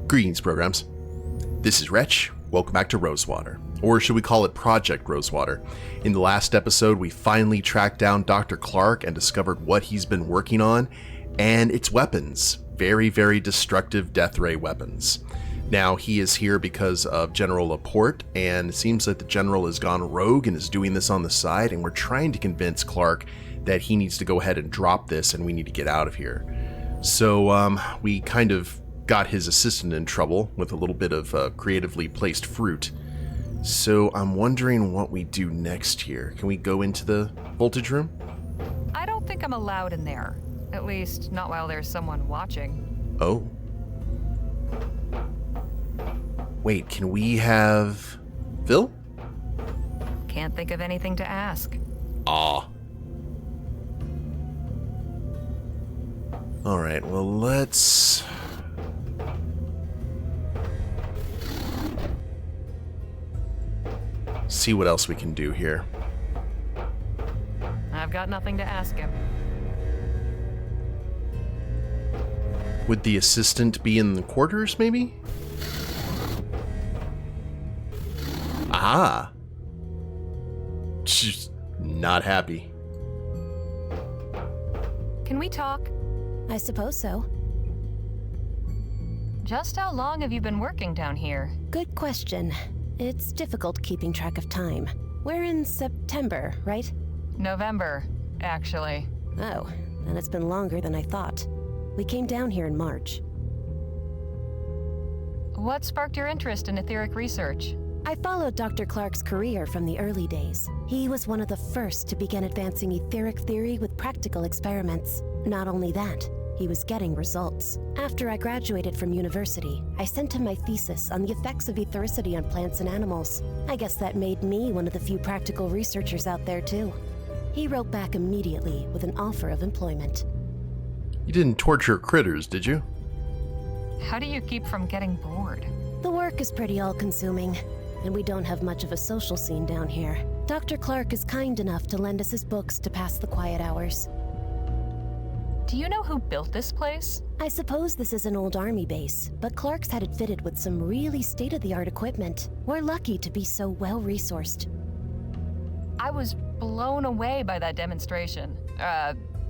Greetings, programs. This is Wretch. Welcome back to Rosewater. Or should we call it Project Rosewater? In the last episode, we finally tracked down Dr. Clark and discovered what he's been working on, and its weapons. Very, very destructive death ray weapons. Now, he is here because of General Laporte, and it seems like the General has gone rogue and is doing this on the side, and we're trying to convince Clark that he needs to go ahead and drop this and we need to get out of here. So, we kind of got his assistant in trouble with a little bit of creatively placed fruit. So, I'm wondering what we do next here. Can we go into the voltage room? I don't think I'm allowed in there. At least, not while there's someone watching. Oh. Wait, can we have Phil? Can't think of anything to ask. Ah. Alright, well, let's... see what else we can do here. I've got nothing to ask him. Would the assistant be in the quarters, maybe? Ah. She's not happy. Can we talk? I suppose so. Just how long have you been working down here? Good question. It's difficult keeping track of time. We're in September, right? November, actually. Oh, then it's been longer than I thought. We came down here in March. What sparked your interest in etheric research? I followed Dr. Clark's career from the early days. He was one of the first to begin advancing etheric theory with practical experiments. Not only that, he was getting results. After I graduated from university, I sent him my thesis on the effects of ethericity on plants and animals. I guess that made me one of the few practical researchers out there too. He wrote back immediately with an offer of employment. You didn't torture critters, did you? How do you keep from getting bored? The work is pretty all-consuming, and we don't have much of a social scene down here. Dr. Clark is kind enough to lend us his books to pass the quiet hours. Do you know who built this place? I suppose this is an old army base, but Clark's had it fitted with some really state-of-the-art equipment. We're lucky to be so well-resourced. I was blown away by that demonstration.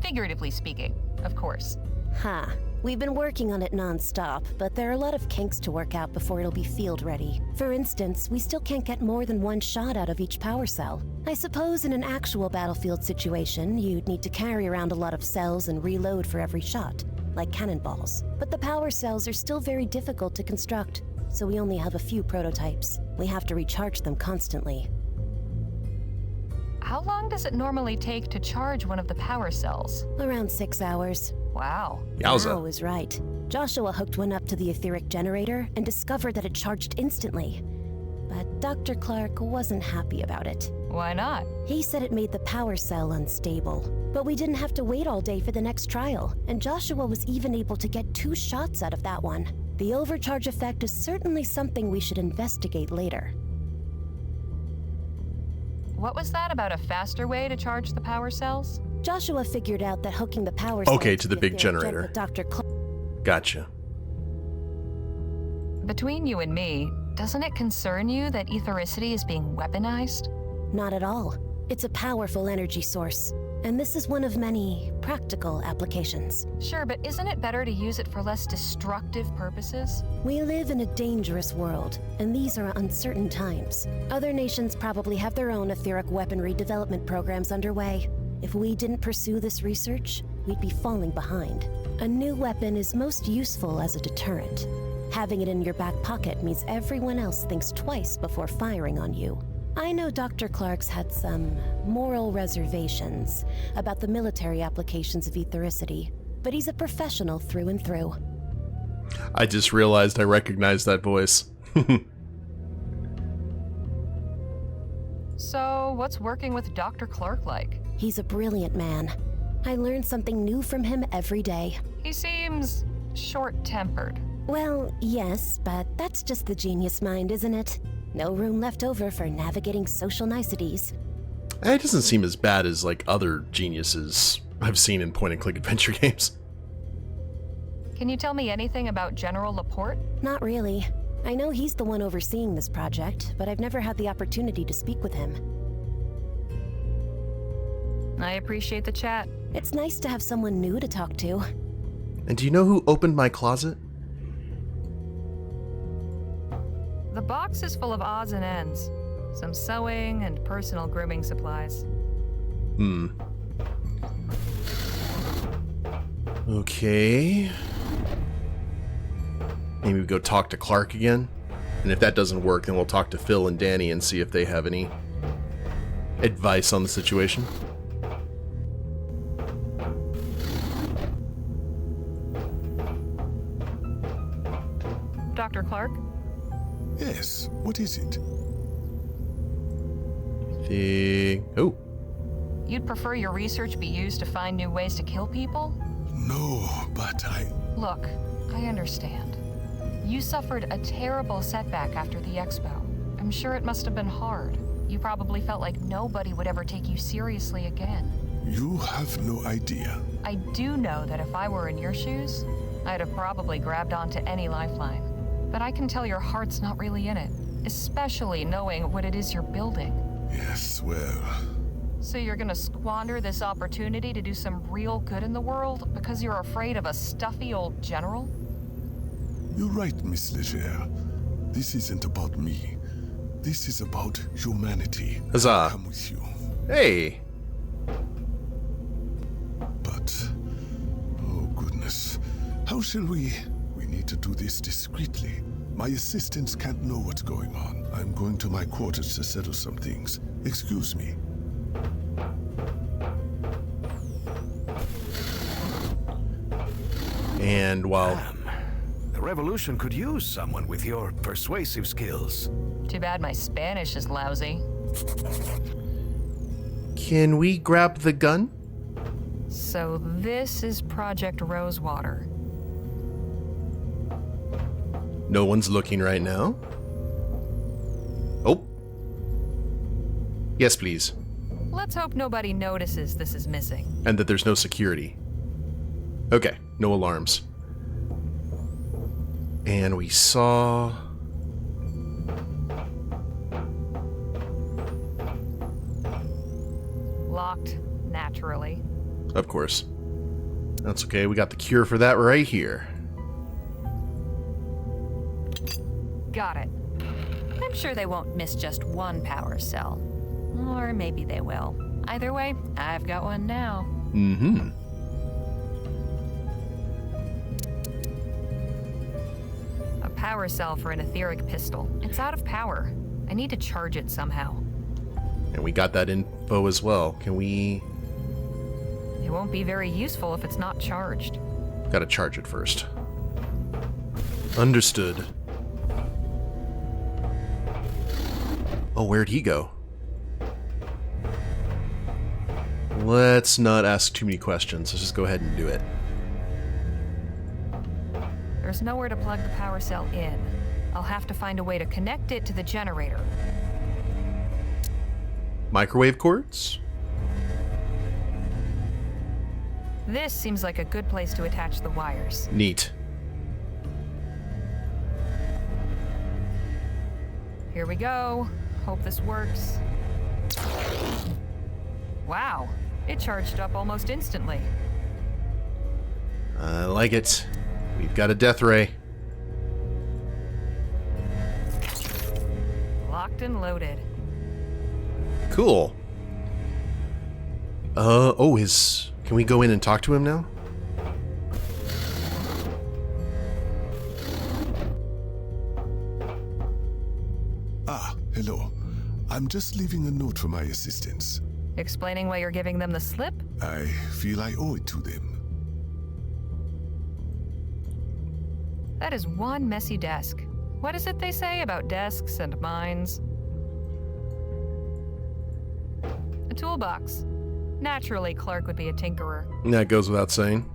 Figuratively speaking, of course. Ha. We've been working on it non-stop, but there are a lot of kinks to work out before it'll be field-ready. For instance, we still can't get more than one shot out of each power cell. I suppose in an actual battlefield situation, you'd need to carry around a lot of cells and reload for every shot, like cannonballs. But the power cells are still very difficult to construct, so we only have a few prototypes. We have to recharge them constantly. How long does it normally take to charge one of the power cells? Around 6 hours. Wow. Yowza. Wow is right. Joshua hooked one up to the etheric generator and discovered that it charged instantly. But Dr. Clark wasn't happy about it. Why not? He said it made the power cell unstable. But we didn't have to wait all day for the next trial, and Joshua was even able to get 2 shots out of that one. The overcharge effect is certainly something we should investigate later. What was that about a faster way to charge the power cells? Joshua figured out that hooking the power cell To the big etheric generator. with Dr. Clark. Gotcha. Between you and me, doesn't it concern you that ethericity is being weaponized? Not at all. It's a powerful energy source, and this is one of many practical applications. Sure, but isn't it better to use it for less destructive purposes? We live in a dangerous world, and these are uncertain times. Other nations probably have their own etheric weaponry development programs underway. If we didn't pursue this research, we'd be falling behind. A new weapon is most useful as a deterrent. Having it in your back pocket means everyone else thinks twice before firing on you. I know Dr. Clark's had some moral reservations about the military applications of ethericity, but he's a professional through and through. I just realized I recognized that voice. So, what's working with Dr. Clark like? He's a brilliant man. I learn something new from him every day. He seems short-tempered. Well, yes, but that's just the genius mind, isn't it? No room left over for navigating social niceties. It doesn't seem as bad as like other geniuses I've seen in point-and-click adventure games. Can you tell me anything about General Laporte? Not really. I know he's the one overseeing this project, but I've never had the opportunity to speak with him. I appreciate the chat. It's nice to have someone new to talk to. And do you know who opened my closet? The box is full of odds and ends. Some sewing and personal grooming supplies. Okay. Maybe we go talk to Clark again. And if that doesn't work, then we'll talk to Phil and Danny and see if they have any advice on the situation. Dr. Clark? Yes, what is it? Oh. You'd prefer your research be used to find new ways to kill people? No, but Look, I understand. You suffered a terrible setback after the expo. I'm sure it must have been hard. You probably felt like nobody would ever take you seriously again. You have no idea. I do know that if I were in your shoes, I'd have probably grabbed onto any lifeline. But I can tell your heart's not really in it, especially knowing what it is you're building. Yes, well... So you're gonna squander this opportunity to do some real good in the world because you're afraid of a stuffy old general? You're right, Miss Leger. This isn't about me. This is about humanity. Huzzah. Come with you. Hey. But... oh, goodness. How shall we... We need to do this discreetly. My assistants can't know what's going on. I'm going to my quarters to settle some things. Excuse me. And while... The revolution could use someone with your persuasive skills. Too bad my Spanish is lousy. Can we grab the gun? So this is Project Rosewater. No one's looking right now. Oh. Yes, please. Let's hope nobody notices this is missing. And that there's no security. Okay, no alarms. And we saw... Locked, naturally. Of course. That's okay, we got the cure for that right here. Got it. I'm sure they won't miss just one power cell. Or maybe they will. Either way, I've got one now. Mm-hmm. A power cell for an etheric pistol. It's out of power. I need to charge it somehow. And we got that info as well. Can we... It won't be very useful if it's not charged. Gotta charge it first. Understood. Oh, where'd he go? Let's not ask too many questions. Let's just go ahead and do it. There's nowhere to plug the power cell in. I'll have to find a way to connect it to the generator. Microwave cords? This seems like a good place to attach the wires. Neat. Here we go. Hope this works. Wow, it charged up almost instantly. I like it. We've got a death ray. Locked and loaded. Cool. Can we go in and talk to him now? Ah, hello. I'm just leaving a note for my assistants. Explaining why you're giving them the slip? I feel I owe it to them. That is one messy desk. What is it they say about desks and minds? A toolbox. Naturally, Clark would be a tinkerer. That goes without saying.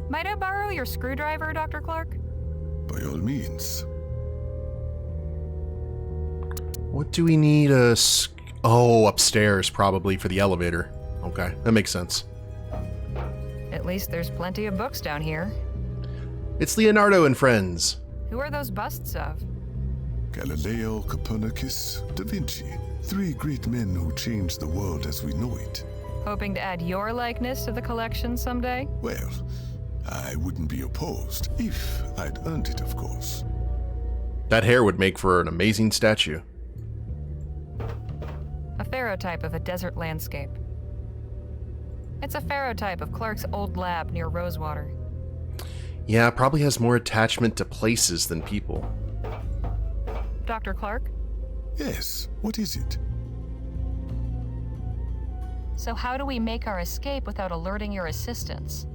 Might I borrow your screwdriver, Dr. Clark? By all means. What do we need upstairs probably for the elevator. Okay, that makes sense. At least there's plenty of books down here. It's Leonardo and friends. Who are those busts of? Galileo, Copernicus, Da Vinci. 3 great men who changed the world as we know it. Hoping to add your likeness to the collection someday? Well, I wouldn't be opposed, if I'd earned it, of course. That hair would make for an amazing statue. A ferrotype of a desert landscape. It's a ferrotype of Clark's old lab near Rosewater. Yeah, probably has more attachment to places than people. Dr. Clark? Yes, what is it? So how do we make our escape without alerting your assistants?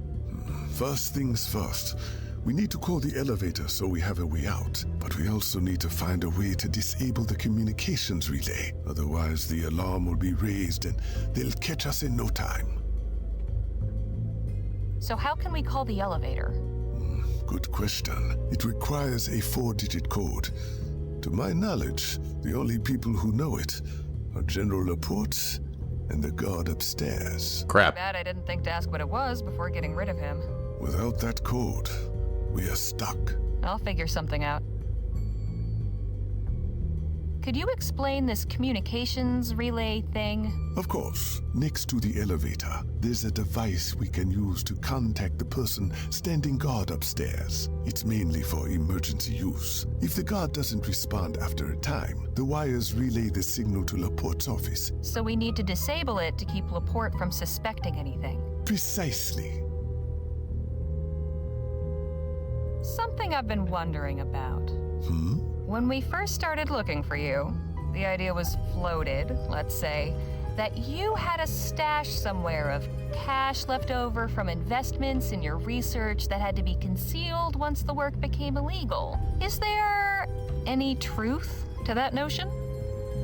First things first. We need to call the elevator so we have a way out. But we also need to find a way to disable the communications relay. Otherwise, the alarm will be raised and they'll catch us in no time. So how can we call the elevator? Good question. It requires a 4-digit code. To my knowledge, the only people who know it are General Laporte and the guard upstairs. Crap. Bad I didn't think to ask what it was before getting rid of him. Without that code, we are stuck. I'll figure something out. Could you explain this communications relay thing? Of course, next to the elevator, there's a device we can use to contact the person standing guard upstairs. It's mainly for emergency use. If the guard doesn't respond after a time, the wires relay the signal to Laporte's office. So we need to disable it to keep Laporte from suspecting anything. Precisely. Something I've been wondering about. When we first started looking for you, the idea was floated, let's say, that you had a stash somewhere of cash left over from investments in your research that had to be concealed once the work became illegal. Is there any truth to that notion?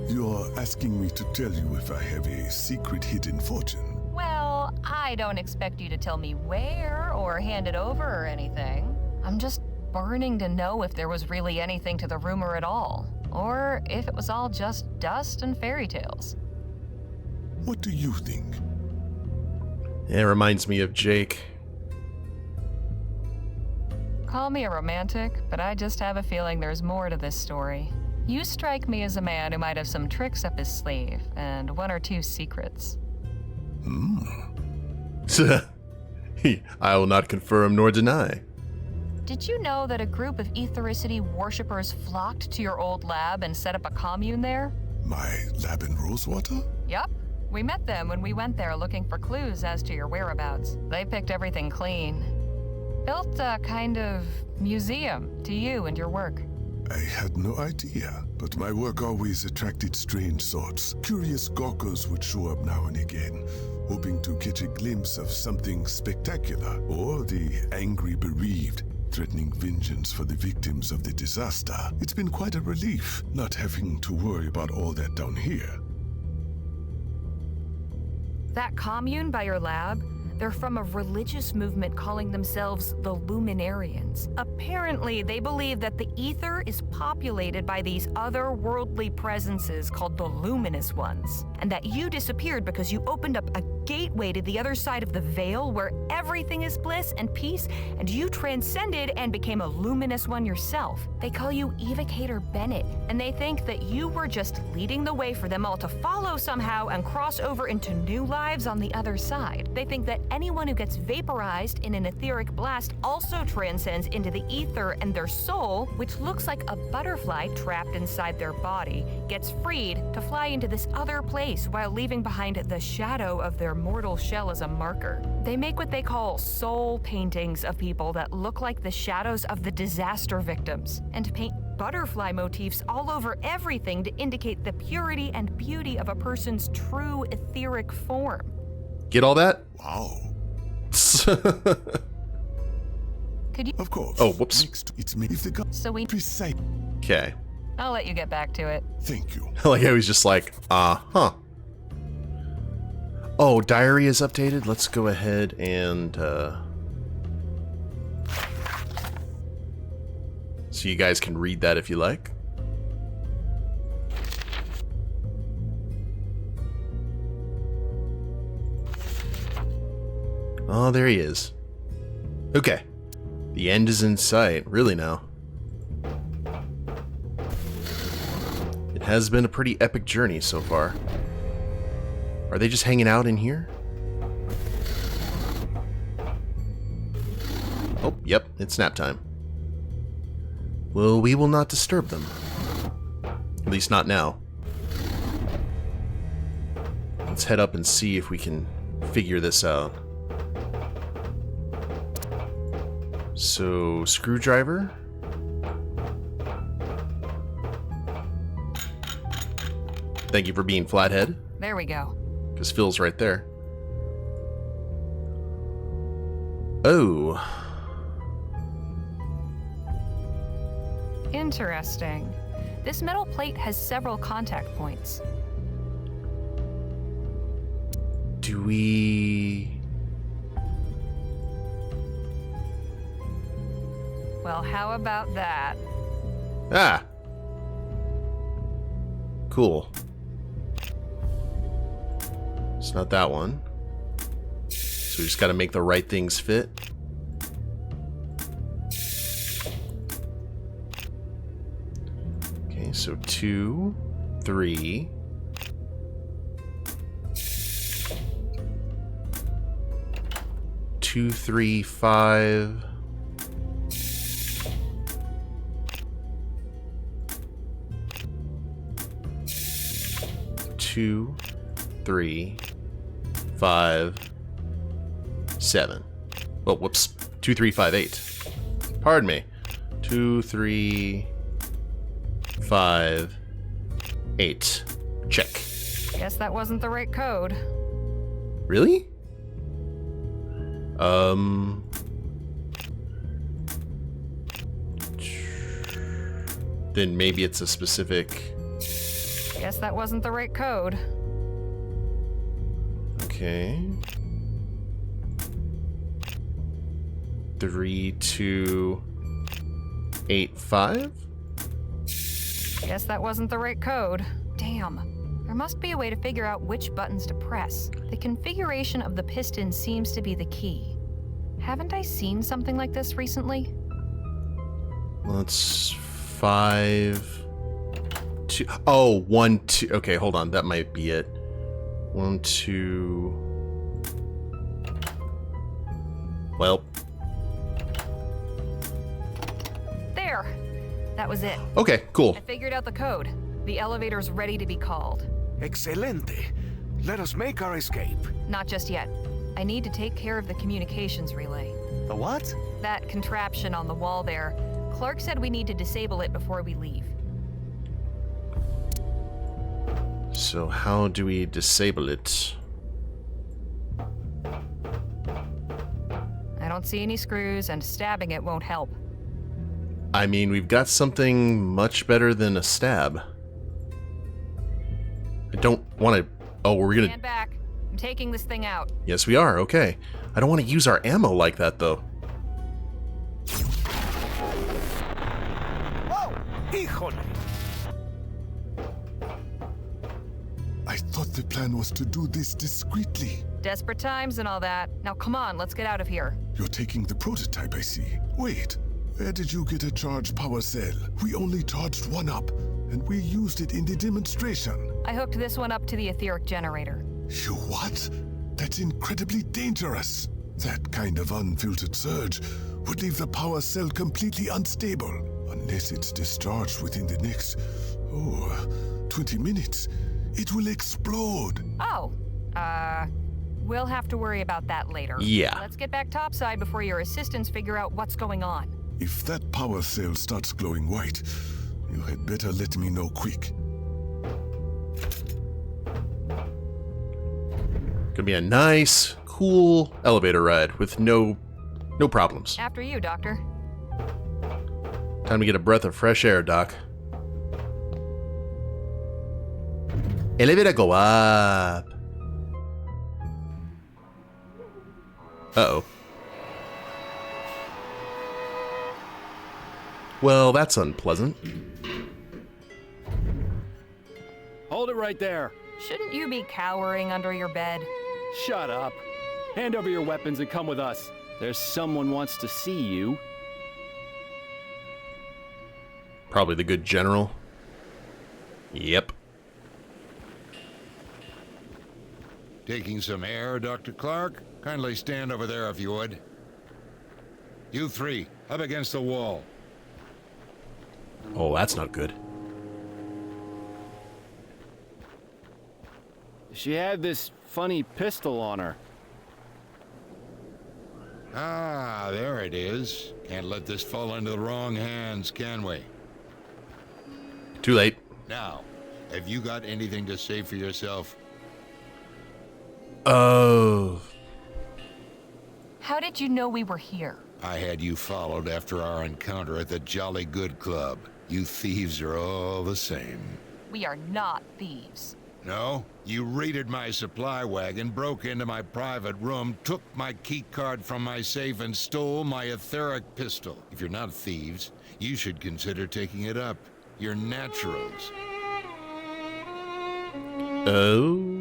You're asking me to tell you if I have a secret hidden fortune. Well, I don't expect you to tell me where or hand it over or anything. I'm just burning to know if there was really anything to the rumor at all, or if it was all just dust and fairy tales. What do you think? It reminds me of Jake. Call me a romantic, but I just have a feeling there's more to this story. You strike me as a man who might have some tricks up his sleeve, and 1 or 2 secrets. I will not confirm nor deny. Did you know that a group of ethericity worshippers flocked to your old lab and set up a commune there? My lab in Rosewater? Yup. We met them when we went there looking for clues as to your whereabouts. They picked everything clean. Built a kind of museum to you and your work. I had no idea, but my work always attracted strange sorts. Curious gawkers would show up now and again, hoping to catch a glimpse of something spectacular, or the angry bereaved, threatening vengeance for the victims of the disaster. It's been quite a relief not having to worry about all that down here. That commune by your lab? They're from a religious movement calling themselves the Luminarians. Apparently, they believe that the ether is populated by these otherworldly presences called the Luminous Ones, and that you disappeared because you opened up a gateway to the other side of the veil where everything is bliss and peace, and you transcended and became a Luminous One yourself. They call you Evocator Bennett, and they think that you were just leading the way for them all to follow somehow and cross over into new lives on the other side. They think that anyone who gets vaporized in an etheric blast also transcends into the ether, and their soul, which looks like a butterfly trapped inside their body, gets freed to fly into this other place while leaving behind the shadow of their mortal shell as a marker. They make what they call soul paintings of people that look like the shadows of the disaster victims, and paint butterfly motifs all over everything to indicate the purity and beauty of a person's true etheric form. Get all that? Wow. Could you? Of course. Oh, whoops. It's me. If the god So we. precise. Okay. I'll let you get back to it. Thank you. Like I was just like, huh. Oh, diary is updated. Let's go ahead and so you guys can read that if you like. Oh, there he is. Okay. The end is in sight, really now. It has been a pretty epic journey so far. Are they just hanging out in here? Oh, yep, it's nap time. Well, we will not disturb them. At least not now. Let's head up and see if we can figure this out. So, screwdriver. Thank you for being flathead. There we go. Because Phil's right there. Oh. Interesting. This metal plate has several contact points. Do we... Well, how about that? Ah! Cool. It's not that one. So we just gotta make the right things fit. Okay, so 2, 3. Two, 3, 5. Two, 3, 5, 7. Oh, whoops. 2, 3, 5, 8. Pardon me. 2, 3, 5, 8. Check. Guess that wasn't the right code. Really? Then maybe it's a specific... Guess that wasn't the right code. Okay. 3, 2, 8, 5? Guess that wasn't the right code. Damn. There must be a way to figure out which buttons to press. The configuration of the piston seems to be the key. Haven't I seen something like this recently? Let's 5, 2. Oh, 1, 2. Okay, hold on. That might be it. 1, 2. Well. There. That was it. Okay, cool. I figured out the code. The elevator's ready to be called. Excelente. Let us make our escape. Not just yet. I need to take care of the communications relay. The what? That contraption on the wall there. Clark said we need to disable it before we leave. So how do we disable it? I don't see any screws, and stabbing it won't help. I mean, we've got something much better than a stab. I don't want to... Oh, we're gonna... Stand back. I'm taking this thing out. Yes, we are. Okay. I don't want to use our ammo like that, though. Whoa! Híjole! I thought the plan was to do this discreetly. Desperate times and all that. Now come on, let's get out of here. You're taking the prototype, I see. Wait, where did you get a charged power cell? We only charged one up, and we used it in the demonstration. I hooked this one up to the etheric generator. You what? That's incredibly dangerous. That kind of unfiltered surge would leave the power cell completely unstable. Unless it's discharged within the next, 20 minutes. It will explode. Oh, we'll have to worry about that later. Yeah. Let's get back topside before your assistants figure out what's going on. If that power cell starts glowing white, you had better let me know quick. Gonna be a nice, cool elevator ride with no problems. After you, Doctor. Time to get a breath of fresh air, Doc. Elevator go up. Uh-oh. Well, that's unpleasant. Hold it right there. Shouldn't you be cowering under your bed? Shut up. Hand over your weapons and come with us. There's someone wants to see you. Probably the good general. Yep. Taking some air, Dr. Clark? Kindly stand over there if you would. You three, up against the wall. Oh, that's not good. She had this funny pistol on her. Ah, there it is. Can't let this fall into the wrong hands, can we? Too late. Now, have you got anything to say for yourself? Oh. How did you know we were here? I had you followed after our encounter at the Jolly Good Club. You thieves are all the same. We are not thieves. No? You raided my supply wagon, broke into my private room, took my key card from my safe, and stole my etheric pistol. If you're not thieves, you should consider taking it up. You're naturals. Oh.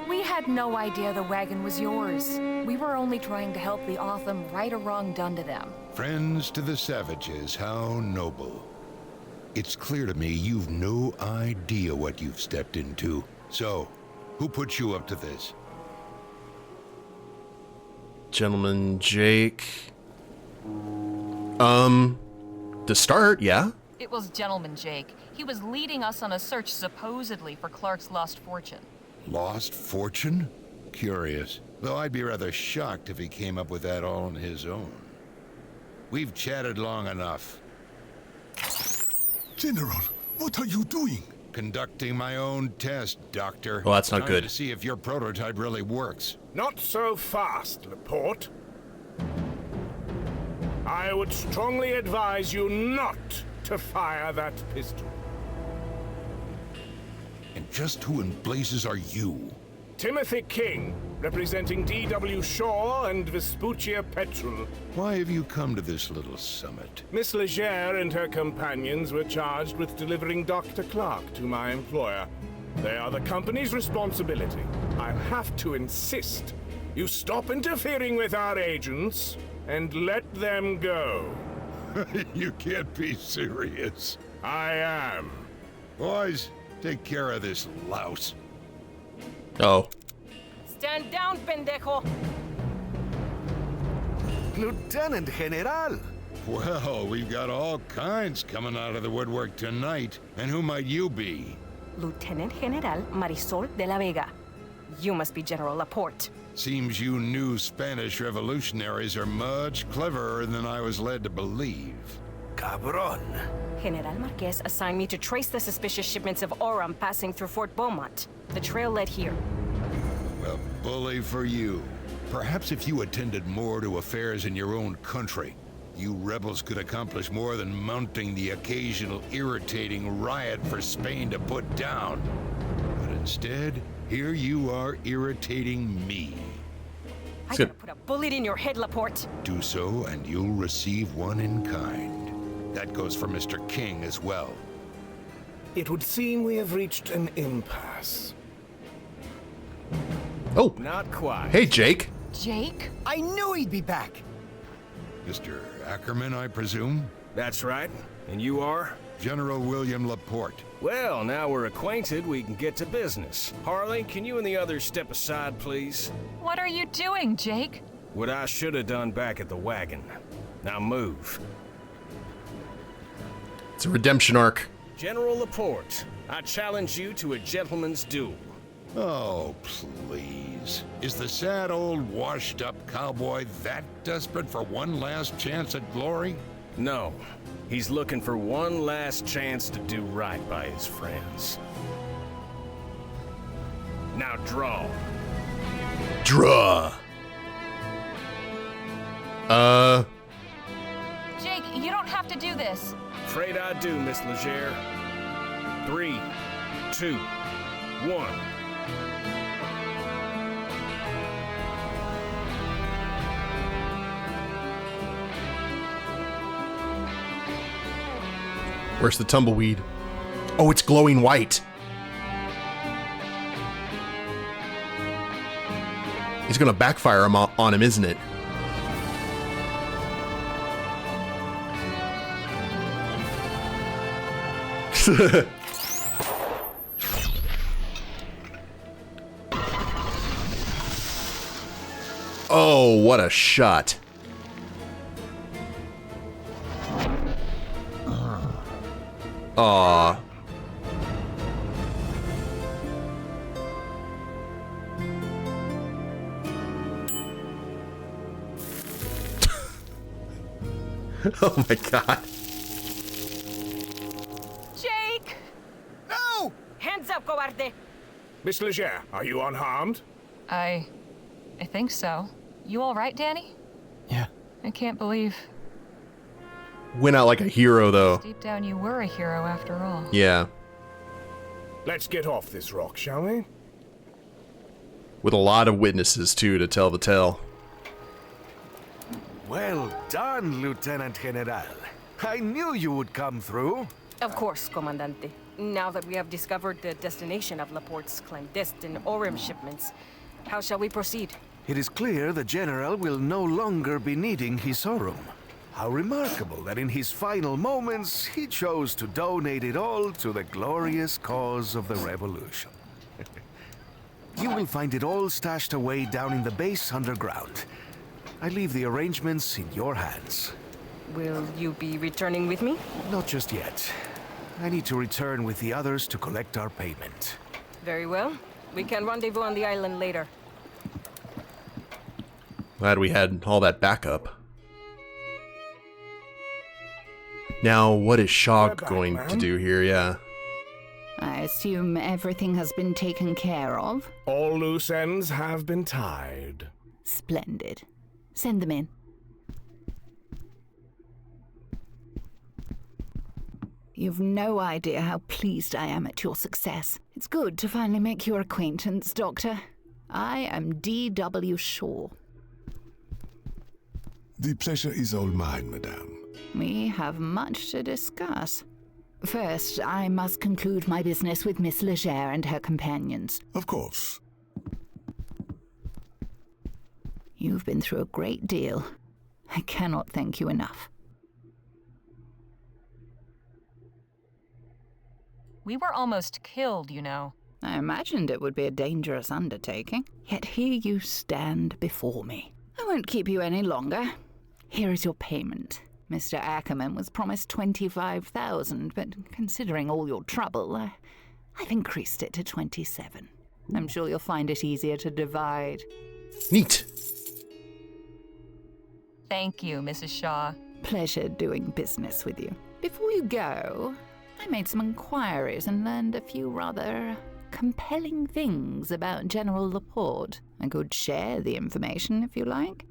We had no idea the wagon was yours. We were only trying to help the Otham right a wrong done to them. Friends to the savages, how noble. It's clear to me you've no idea what you've stepped into. So, who put you up to this? Gentleman Jake. To start, yeah? It was Gentleman Jake. He was leading us on a search supposedly for Clark's lost fortune. Lost fortune? Curious. Though I'd be rather shocked if he came up with that all on his own. We've chatted long enough. General, what are you doing? Conducting my own test, Doctor. Well, that's not Trying good. to see if your prototype really works. Not so fast, Laporte. I would strongly advise you not to fire that pistol. And just who in blazes are you? Timothy King, representing D.W. Shaw and Vespuccia Petrol. Why have you come to this little summit? Miss Legere and her companions were charged with delivering Dr. Clark to my employer. They are the company's responsibility. I have to insist you stop interfering with our agents and let them go. You can't be serious. I am. Boys, take care of this louse. Oh. Stand down, pendejo! Lieutenant General! Well, we've got all kinds coming out of the woodwork tonight. And who might you be? Lieutenant General Marisol de la Vega. You must be General Laporte. Seems you new Spanish revolutionaries are much cleverer than I was led to believe. Cabron. General Marquez assigned me to trace the suspicious shipments of Aurum passing through Fort Beaumont. The trail led here. A bully for you. Perhaps if you attended more to affairs in your own country, you rebels could accomplish more than mounting the occasional irritating riot for Spain to put down. But instead, here you are irritating me. I'm good. gonna put a bullet in your head, Laporte. Do so, and you'll receive one in kind. That goes for Mr. King as well. It would seem we have reached an impasse. Oh. Not quite. Hey, Jake. Jake? I knew he'd be back. Mr. Ackerman, I presume? That's right. And you are? General William Laporte. Well, now we're acquainted, we can get to business. Harley, can you and the others step aside, please? What are you doing, Jake? What I should have done back at the wagon. Now move. It's a redemption arc. General Laporte, I challenge you to a gentleman's duel. Oh, please. Is the sad old washed-up cowboy that desperate for one last chance at glory? No, he's looking for one last chance to do right by his friends. Now draw. Draw. Jake, you don't have to do this. Afraid I do, Miss Legere. 3, 2, 1. Where's the tumbleweed? Oh, it's glowing white. It's gonna backfire on him, isn't it? Oh, what a shot. Aw. Oh my god. Jake! No! Hands up, cobarde! Miss Leger, are you unharmed? I think so. You all right, Danny? Yeah. I can't believe Went out like a hero, though. deep down you were a hero after all. Yeah. Let's get off this rock, shall we? With a lot of witnesses, too, to tell the tale. Well done, Lieutenant General. I knew you would come through. Of course, Comandante. Now that we have discovered the destination of Laporte's clandestine Orem shipments, how shall we proceed? It is clear the General will no longer be needing his Orem. How remarkable that in his final moments he chose to donate it all to the glorious cause of the revolution. You will find it all stashed away down in the base underground. I leave the arrangements in your hands. Will you be returning with me? Not just yet. I need to return with the others to collect our payment. Very well. We can rendezvous on the island later. Glad we had all that backup. Now, what is Shaw We're back, going to ma'am. do here? Yeah. I assume everything has been taken care of? All loose ends have been tied. Splendid. Send them in. You've no idea how pleased I am at your success. It's good to finally make your acquaintance, Doctor. I am D.W. Shaw. The pleasure is all mine, madame. We have much to discuss. First, I must conclude my business with Miss Leger and her companions. Of course. You've been through a great deal. I cannot thank you enough. We were almost killed, you know. I imagined it would be a dangerous undertaking. Yet here you stand before me. I won't keep you any longer. Here is your payment. Mr. Ackerman was promised 25,000, but considering all your trouble, I've increased it to 27. I'm sure you'll find it easier to divide. Neat. Thank you, Mrs. Shaw. Pleasure doing business with you. Before you go, I made some inquiries and learned a few rather compelling things about General Laporte. I could share the information if you like.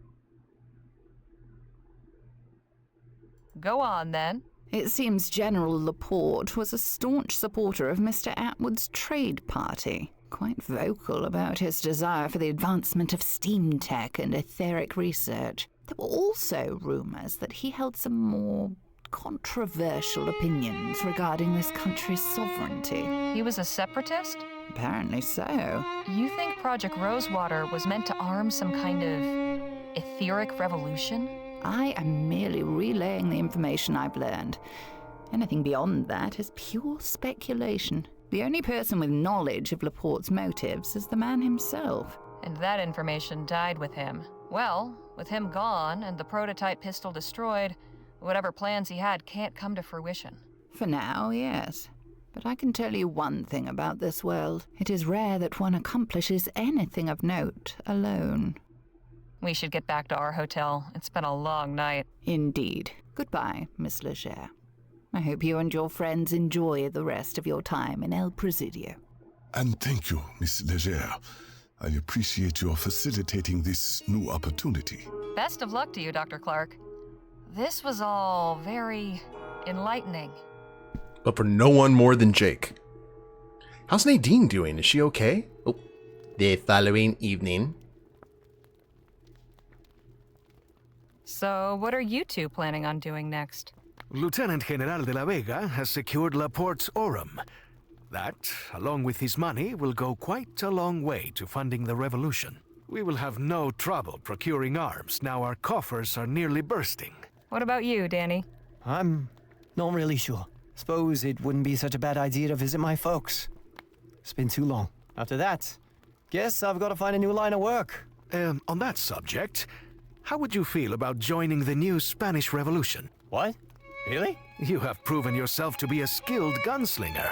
Go on, then. It seems General Laporte was a staunch supporter of Mr. Atwood's trade party, quite vocal about his desire for the advancement of steam tech and etheric research. There were also rumors that he held some more controversial opinions regarding this country's sovereignty. He was a separatist? Apparently so. You think Project Rosewater was meant to arm some kind of etheric revolution? I am merely relaying the information I've learned. Anything beyond that is pure speculation. The only person with knowledge of Laporte's motives is the man himself. And that information died with him. Well, with him gone and the prototype pistol destroyed, whatever plans he had can't come to fruition. For now, yes. But I can tell you one thing about this world. It is rare that one accomplishes anything of note alone. We should get back to our hotel. It's been a long night. Indeed. Goodbye, Miss Leger. I hope you and your friends enjoy the rest of your time in El Presidio. And thank you, Miss Leger. I appreciate your facilitating this new opportunity. Best of luck to you, Dr. Clark. This was all very enlightening. But for no one more than Jake. How's Nadine doing? Is she okay? Oh, the following evening. So, what are you two planning on doing next? Lieutenant General de la Vega has secured Laporte's Orem. That, along with his money, will go quite a long way to funding the revolution. We will have no trouble procuring arms now our coffers are nearly bursting. What about you, Danny? I'm not really sure. Suppose it wouldn't be such a bad idea to visit my folks. It's been too long. After that, guess I've got to find a new line of work. On that subject, how would you feel about joining the new Spanish Revolution? What? Really? You have proven yourself to be a skilled gunslinger.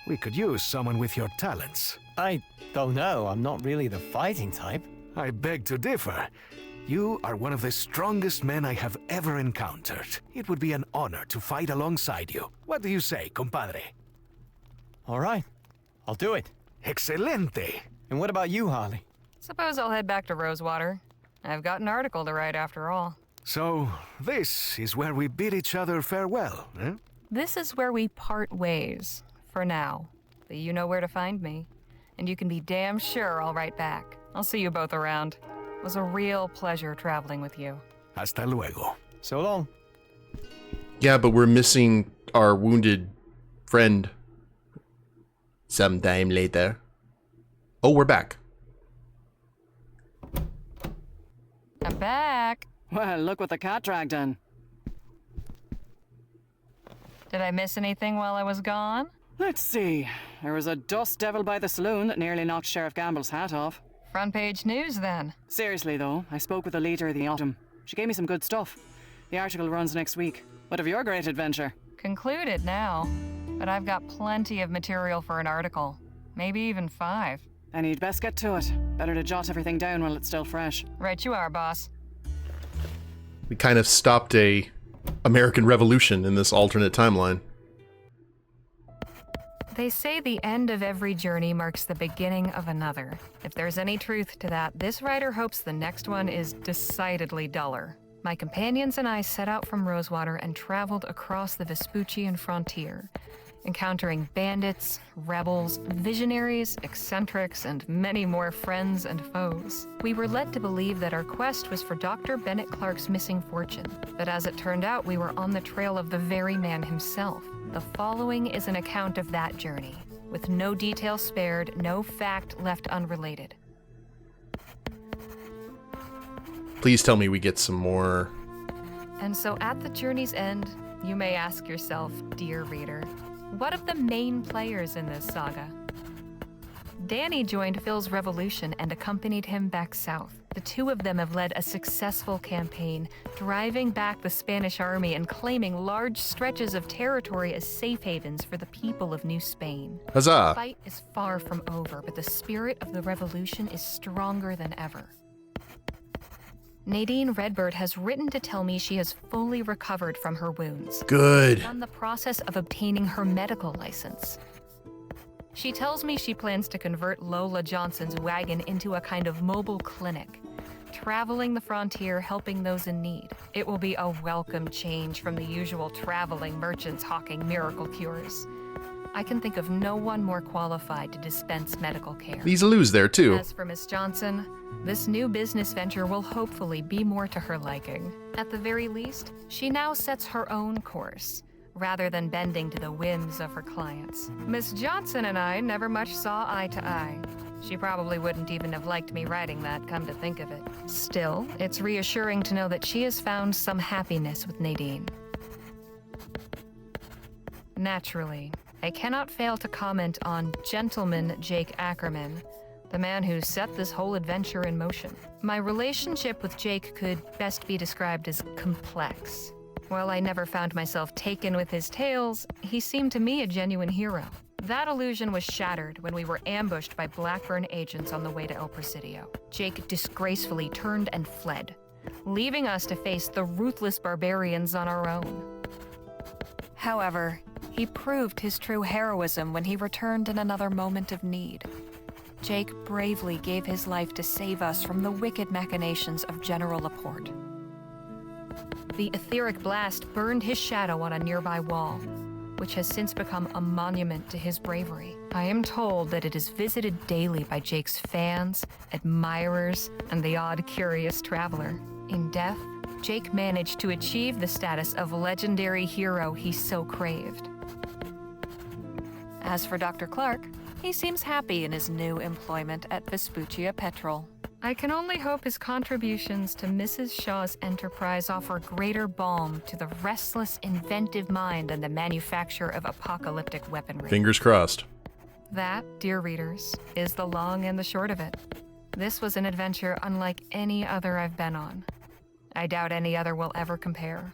We could use someone with your talents. I don't know. I'm not really the fighting type. I beg to differ. You are one of the strongest men I have ever encountered. It would be an honor to fight alongside you. What do you say, compadre? All right. I'll do it. Excelente! And what about you, Harley? Suppose I'll head back to Rosewater. I've got an article to write after all. So, this is where we bid each other farewell, eh? This is where we part ways, for now. But you know where to find me. And you can be damn sure I'll write back. I'll see you both around. It was a real pleasure traveling with you. Hasta luego. So long. Yeah, but we're missing our wounded friend. Sometime later. Oh, we're back. I'm back. Well, look what the cat dragged in. Did I miss anything while I was gone? Let's see. There was a dust devil by the saloon that nearly knocked Sheriff Gamble's hat off. Front page news, then. Seriously, though, I spoke with the leader of the Autumn. She gave me some good stuff. The article runs next week. What of your great adventure? Concluded now. But I've got plenty of material for an article. Maybe even 5. Then you'd best get to it. Better to jot everything down while it's still fresh. Right you are, boss. We kind of stopped a American Revolution in this alternate timeline. They say the end of every journey marks the beginning of another. If there's any truth to that, this writer hopes the next one is decidedly duller. My companions and I set out from Rosewater and traveled across the Vespuccian frontier, encountering bandits, rebels, visionaries, eccentrics, and many more friends and foes. We were led to believe that our quest was for Dr. Bennett Clark's missing fortune, but as it turned out, we were on the trail of the very man himself. The following is an account of that journey, with no detail spared, no fact left unrelated. Please tell me we get some more. And so at the journey's end, you may ask yourself, dear reader, what of the main players in this saga? Danny joined Phil's revolution and accompanied him back south. The two of them have led a successful campaign, driving back the Spanish army and claiming large stretches of territory as safe havens for the people of New Spain. Huzzah! The fight is far from over, but the spirit of the revolution is stronger than ever. Nadine Redbird has written to tell me she has fully recovered from her wounds. Good. On the process of obtaining her medical license. She tells me she plans to convert Lola Johnson's wagon into a kind of mobile clinic, traveling the frontier, helping those in need. It will be a welcome change from the usual traveling merchants hawking miracle cures. I can think of no one more qualified to dispense medical care. These Lou's there too. As for Miss Johnson, this new business venture will hopefully be more to her liking. At the very least, she now sets her own course, rather than bending to the whims of her clients. Miss Johnson and I never much saw eye to eye. She probably wouldn't even have liked me writing that, come to think of it. Still, it's reassuring to know that she has found some happiness with Nadine. Naturally, I cannot fail to comment on Gentleman Jake Ackerman, the man who set this whole adventure in motion. My relationship with Jake could best be described as complex. While I never found myself taken with his tales, he seemed to me a genuine hero. That illusion was shattered when we were ambushed by Blackburn agents on the way to El Presidio. Jake disgracefully turned and fled, leaving us to face the ruthless barbarians on our own. However, he proved his true heroism when he returned in another moment of need. Jake bravely gave his life to save us from the wicked machinations of General Laporte. The etheric blast burned his shadow on a nearby wall, which has since become a monument to his bravery. I am told that it is visited daily by Jake's fans, admirers, and the odd curious traveler. In death, Jake managed to achieve the status of legendary hero he so craved. As for Dr. Clark, he seems happy in his new employment at Vespuccia Petrol. I can only hope his contributions to Mrs. Shaw's enterprise offer greater balm to the restless, inventive mind and the manufacture of apocalyptic weaponry. Fingers crossed. That, dear readers, is the long and the short of it. This was an adventure unlike any other I've been on. I doubt any other will ever compare.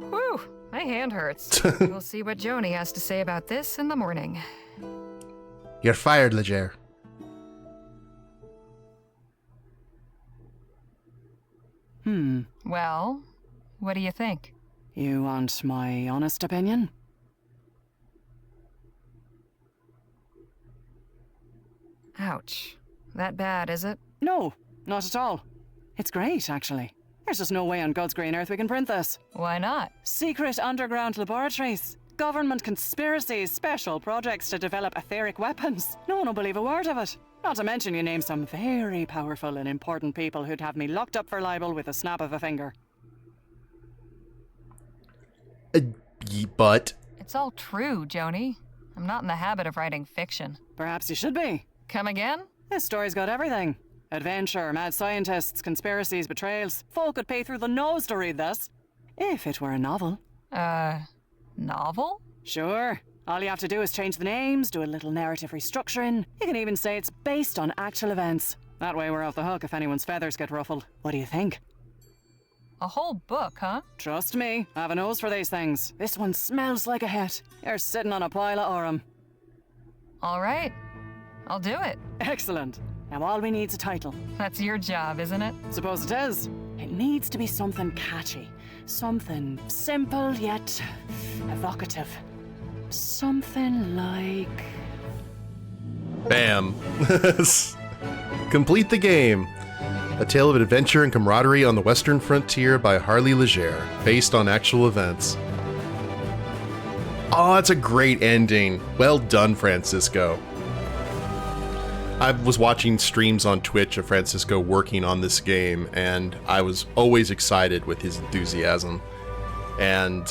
Whew, my hand hurts. We'll see what Joni has to say about this in the morning. You're fired, Leger. Well, what do you think? You want my honest opinion? Ouch. That bad, is it? No, not at all. It's great, actually. There's just no way on God's green earth we can print this. Why not? Secret underground laboratories, government conspiracies, special projects to develop etheric weapons. No one will believe a word of it. Not to mention you name some very powerful and important people who'd have me locked up for libel with a snap of a finger. But... It's all true, Joni. I'm not in the habit of writing fiction. Perhaps you should be. Come again? This story's got everything. Adventure, mad scientists, conspiracies, betrayals. Folk would pay through the nose to read this. If it were a novel. Novel? Sure. All you have to do is change the names, do a little narrative restructuring. You can even say it's based on actual events. That way we're off the hook if anyone's feathers get ruffled. What do you think? A whole book, huh? Trust me, I have a nose for these things. This one smells like a hit. You're sitting on a pile of aurum. All right. I'll do it. Excellent. Now all we need's a title. That's your job, isn't it? Suppose it is. It needs to be something catchy. Something simple yet evocative. Something like... Bam. Complete the game. A tale of adventure and camaraderie on the western frontier by Harley Leger, based on actual events. Oh, that's a great ending. Well done, Francisco. I was watching streams on Twitch of Francisco working on this game, and I was always excited with his enthusiasm. And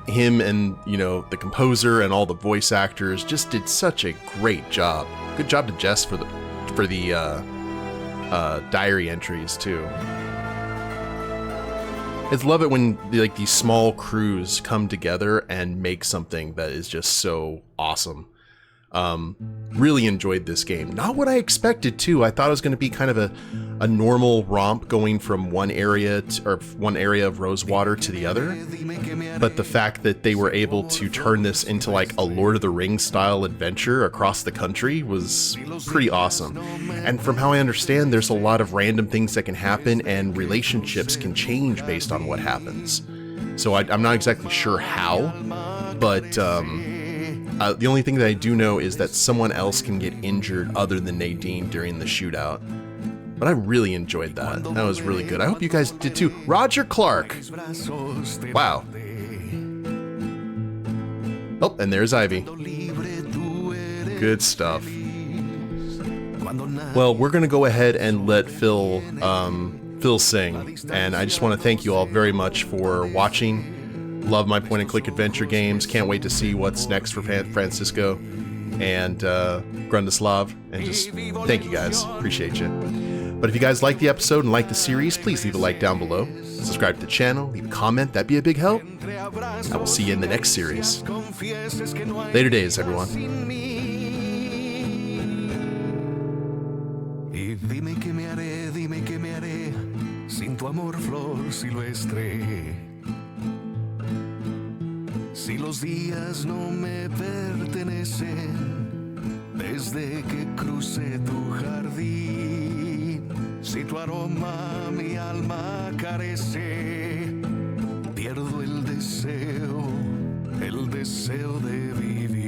him and, you know, the composer and all the voice actors just did such a great job. Good job to Jess for the diary entries too. I love it when like these small crews come together and make something that is just so awesome. Really enjoyed this game. Not what I expected to. I thought it was going to be kind of a normal romp going from one area of Rosewater to the other. But the fact that they were able to turn this into like a Lord of the Rings style adventure across the country was pretty awesome. And from how I understand, there's a lot of random things that can happen and relationships can change based on what happens. So I'm not exactly sure how, but the only thing that I do know is that someone else can get injured other than Nadine during the shootout. But I really enjoyed that. That was really good. I hope you guys did too. Roger Clark. Wow. Oh, and there's Ivy. Good stuff. Well, we're going to go ahead and let Phil sing. And I just want to thank you all very much for watching. Love my point-and-click adventure games. Can't wait to see what's next for Francisco and Grundislav. And just thank you guys. Appreciate you. But if you guys like the episode and like the series, please leave a like down below. Subscribe to the channel. Leave a comment. That'd be a big help. I will see you in the next series. Later days, everyone. Dime que me haré sin tu amor, flor silvestre. Si los días no me pertenecen desde que crucé tu jardín, si tu aroma mi alma carece, pierdo el deseo de vivir.